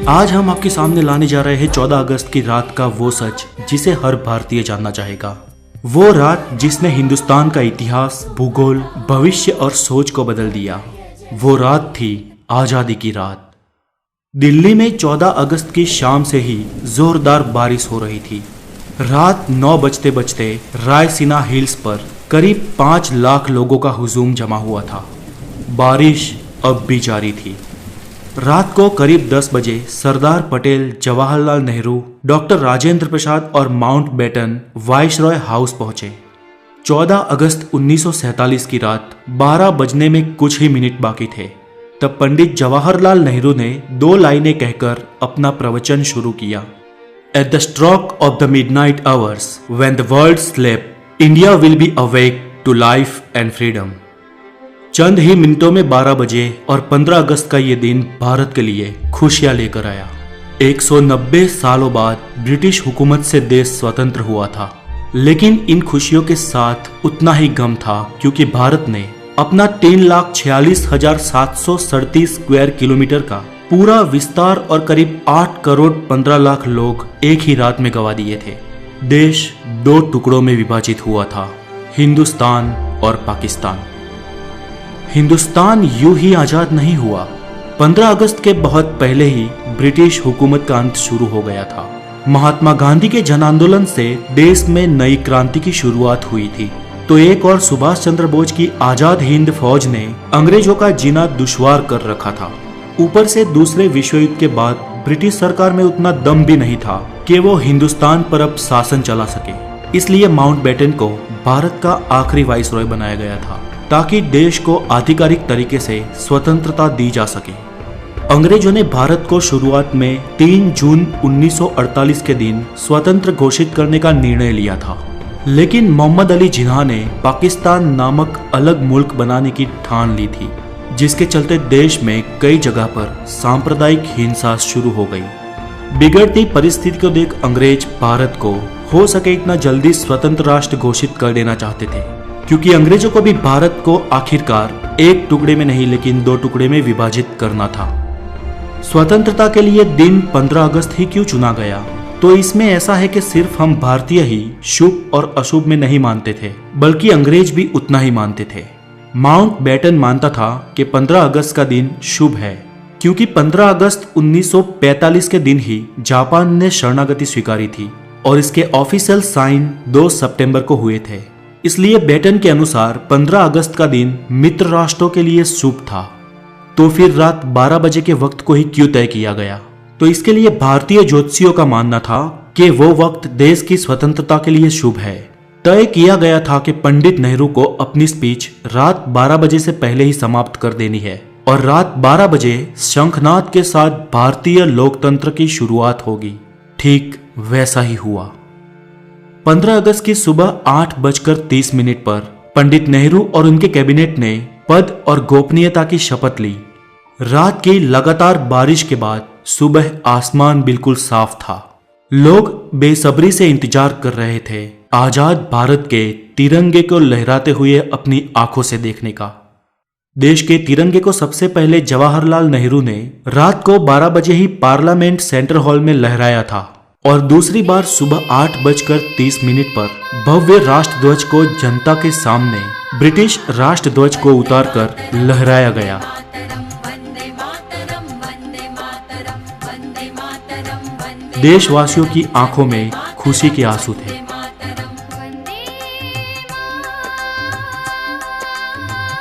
आज हम आपके सामने लाने जा रहे हैं 14 अगस्त की रात का वो सच जिसे हर भारतीय जानना चाहेगा। वो रात जिसने हिंदुस्तान का इतिहास, भूगोल, भविष्य और सोच को बदल दिया। वो रात थी आजादी की रात। दिल्ली में 14 अगस्त की शाम से ही जोरदार बारिश हो रही थी। रात 9 बजते बजते रायसीना हिल्स पर करीब 5 लाख लोगों का हुजूम जमा हुआ था। बारिश अब भी जारी थी। रात को करीब 10 बजे सरदार पटेल, जवाहरलाल नेहरू, डॉक्टर राजेंद्र प्रसाद और माउंटबेटन वाइसरॉय हाउस पहुंचे। 14 अगस्त 1947 की रात 12 बजने में कुछ ही मिनट बाकी थे। तब पंडित जवाहरलाल नेहरू ने 2 लाइनें कहकर अपना प्रवचन शुरू किया। At the stroke of the midnight hours when the world sleeps, India will be awake to life and freedom. चंद ही मिनटों में 12 बजे और 15 अगस्त का ये दिन भारत के लिए खुशियां लेकर आया। 190 सालों बाद ब्रिटिश हुकूमत से देश स्वतंत्र हुआ था, लेकिन इन खुशियों के साथ उतना ही गम था, क्योंकि भारत ने अपना 3,46,737 स्क्वायर किलोमीटर का पूरा विस्तार और करीब 8 करोड़ 15 लाख लोग एक ही रात में गंवा दिए थे। देश 2 टुकड़ों में विभाजित हुआ था, हिंदुस्तान और पाकिस्तान। हिंदुस्तान यूं ही आजाद नहीं हुआ। 15 अगस्त के बहुत पहले ही ब्रिटिश हुकूमत का अंत शुरू हो गया था। महात्मा गांधी के जन आंदोलन से देश में नई क्रांति की शुरुआत हुई थी, तो एक और सुभाष चंद्र बोस की आजाद हिंद फौज ने अंग्रेजों का जीना दुश्वार कर रखा था। ऊपर से दूसरे विश्व युद्ध के बाद ब्रिटिश सरकार में उतना दम भी नहीं था कि वो हिंदुस्तान पर अब शासन चला सके। इसलिए माउंटबेटन को भारत का आखिरी वाइसरॉय बनाया गया था, ताकि देश को आधिकारिक तरीके से स्वतंत्रता दी जा सके। अंग्रेजों ने भारत को शुरुआत में 3 जून 1948 के दिन स्वतंत्र घोषित करने का निर्णय लिया था, लेकिन मोहम्मद अली जिन्ना ने पाकिस्तान नामक अलग मुल्क बनाने की ठान ली थी, जिसके चलते देश में कई जगह पर सांप्रदायिक हिंसा शुरू हो गई। बिगड़ती परिस्थिति को देख अंग्रेज भारत को हो सके इतना जल्दी स्वतंत्र राष्ट्र घोषित कर देना चाहते थे, क्योंकि अंग्रेजों को भी भारत को आखिरकार एक टुकड़े में नहीं लेकिन 2 टुकड़े में विभाजित करना था। स्वतंत्रता के लिए दिन 15 अगस्त ही क्यों चुना गया? तो इसमें ऐसा है कि सिर्फ हम भारतीय ही शुभ और अशुभ में नहीं मानते थे, बल्कि अंग्रेज भी उतना ही मानते थे। माउंटबेटन मानता था कि 15 अगस्त का दिन शुभ है, क्योंकि 15 अगस्त 1945 के दिन ही जापान ने शरणागति स्वीकारी थी और इसके ऑफिशियल साइन 2 सितंबर को हुए थे। इसलिए बेटन के अनुसार 15 अगस्त का दिन मित्र राष्ट्रों के लिए शुभ था। तो फिर रात 12 बजे के वक्त को ही क्यों तय किया गया? तो इसके लिए भारतीय ज्योतिषियों का मानना था कि वो वक्त देश की स्वतंत्रता के लिए शुभ है। तय किया गया था कि पंडित नेहरू को अपनी स्पीच रात 12 बजे से पहले ही समाप्त कर देनी है और रात 12 बजे शंखनाद के साथ भारतीय लोकतंत्र की शुरुआत होगी। ठीक वैसा ही हुआ। 15 अगस्त की सुबह 8:30 पर पंडित नेहरू और उनके कैबिनेट ने पद और गोपनीयता की शपथ ली। रात की लगातार बारिश के बाद सुबह आसमान बिल्कुल साफ था। लोग बेसब्री से इंतजार कर रहे थे आजाद भारत के तिरंगे को लहराते हुए अपनी आंखों से देखने का। देश के तिरंगे को सबसे पहले जवाहरलाल नेहरू ने रात को 12 बजे ही पार्लियामेंट सेंट्रल हॉल में लहराया था और दूसरी बार सुबह 8:30 पर भव्य राष्ट्रध्वज को जनता के सामने ब्रिटिश राष्ट्रध्वज को उतारकर लहराया गया। देशवासियों की आंखों में खुशी के आंसू थे।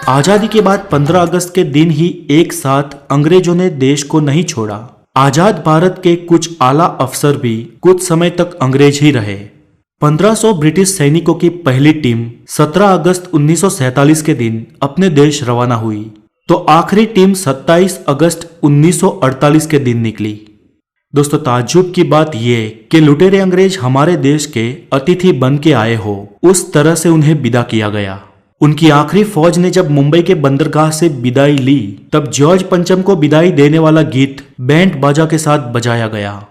आजादी के बाद 15 अगस्त के दिन ही एक साथ अंग्रेजों ने देश को नहीं छोड़ा। आजाद भारत के कुछ आला अफसर भी कुछ समय तक अंग्रेज ही रहे। 1500 ब्रिटिश सैनिकों की पहली टीम 17 अगस्त 1947 के दिन अपने देश रवाना हुई, तो आखिरी टीम 27 अगस्त 1948 के दिन निकली। दोस्तों, ताज्जुब की बात यह कि लुटेरे अंग्रेज हमारे देश के अतिथि बन के आए हो, उस तरह से उन्हें विदा किया गया। उनकी आखिरी फौज ने जब मुंबई के बंदरगाह से विदाई ली, तब जॉर्ज पंचम को विदाई देने वाला गीत बैंड बाजा के साथ बजाया गया।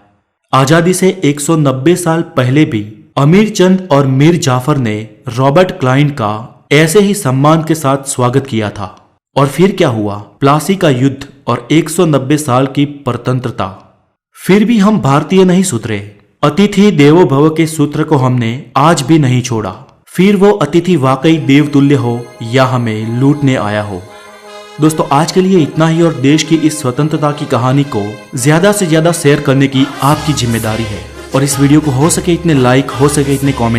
आजादी से 190 साल पहले भी अमीर चंद और मीर जाफर ने रॉबर्ट क्लाइव का ऐसे ही सम्मान के साथ स्वागत किया था। और फिर क्या हुआ? प्लासी का युद्ध और 190 साल की परतंत्रता। फिर भी हम भारतीय नहीं सुधरे। अतिथि देवो भव के सूत्र को हमने आज भी नहीं छोड़ा। फिर वो अतिथि वाकई देवतुल्य हो या हमें लूटने आया हो। दोस्तों आज के लिए इतना ही, और देश की इस स्वतंत्रता की कहानी को ज्यादा से ज्यादा शेयर करने की आपकी जिम्मेदारी है। और इस वीडियो को हो सके इतने लाइक, हो सके इतने कमेंट